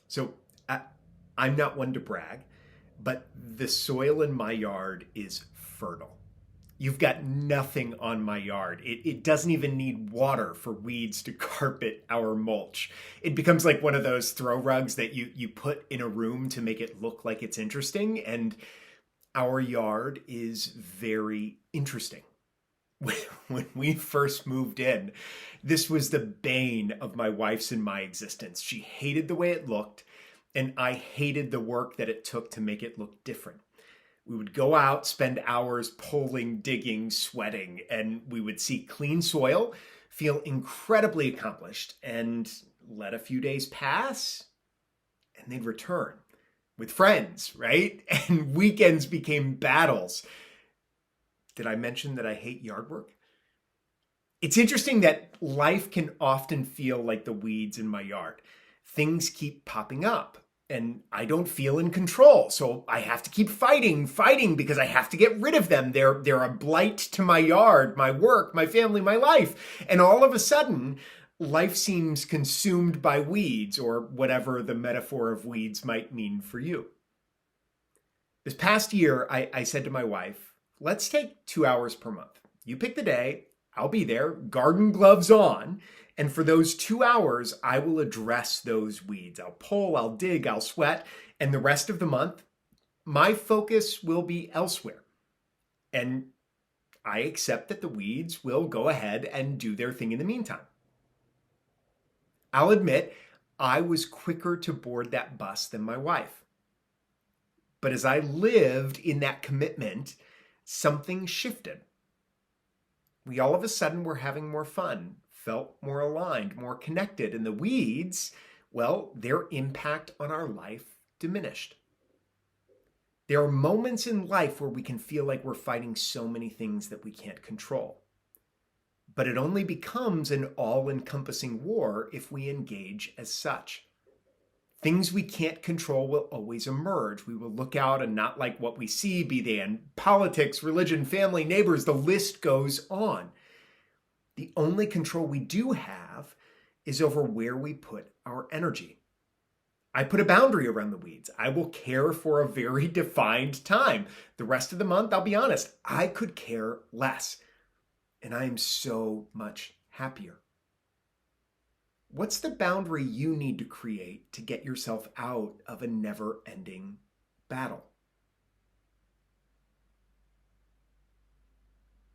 So I, I'm not one to brag, but the soil in my yard is fertile. You've got nothing on my yard. It doesn't even need water for weeds to carpet our mulch. It becomes like one of those throw rugs that you put in a room to make it look like it's interesting. And our yard is very interesting. When we first moved in, this was the bane of my wife's and my existence. She hated the way it looked, and I hated the work that it took to make it look different. We would go out, spend hours pulling, digging, sweating, and we would see clean soil, feel incredibly accomplished, and let a few days pass, and they'd return with friends, right? And weekends became battles. Did I mention that I hate yard work? It's interesting that life can often feel like the weeds in my yard. Things keep popping up and I don't feel in control. So I have to keep fighting because I have to get rid of them. They're a blight to my yard, my work, my family, my life. And all of a sudden, life seems consumed by weeds or whatever the metaphor of weeds might mean for you. This past year, I said to my wife, let's take 2 hours per month. You pick the day, I'll be there, garden gloves on. And for those 2 hours, I will address those weeds. I'll pull, I'll dig, I'll sweat. And the rest of the month, my focus will be elsewhere. And I accept that the weeds will go ahead and do their thing in the meantime. I'll admit, I was quicker to board that bus than my wife. But as I lived in that commitment, something shifted. We all of a sudden were having more fun, felt more aligned, more connected, and the weeds, well, their impact on our life diminished. There are moments in life where we can feel like we're fighting so many things that we can't control. But it only becomes an all-encompassing war if we engage as such. Things we can't control will always emerge. We will look out and not like what we see, be they in politics, religion, family, neighbors, the list goes on. The only control we do have is over where we put our energy. I put a boundary around the weeds. I will care for a very defined time. The rest of the month, I'll be honest, I could care less. And I am so much happier. What's the boundary you need to create to get yourself out of a never-ending battle?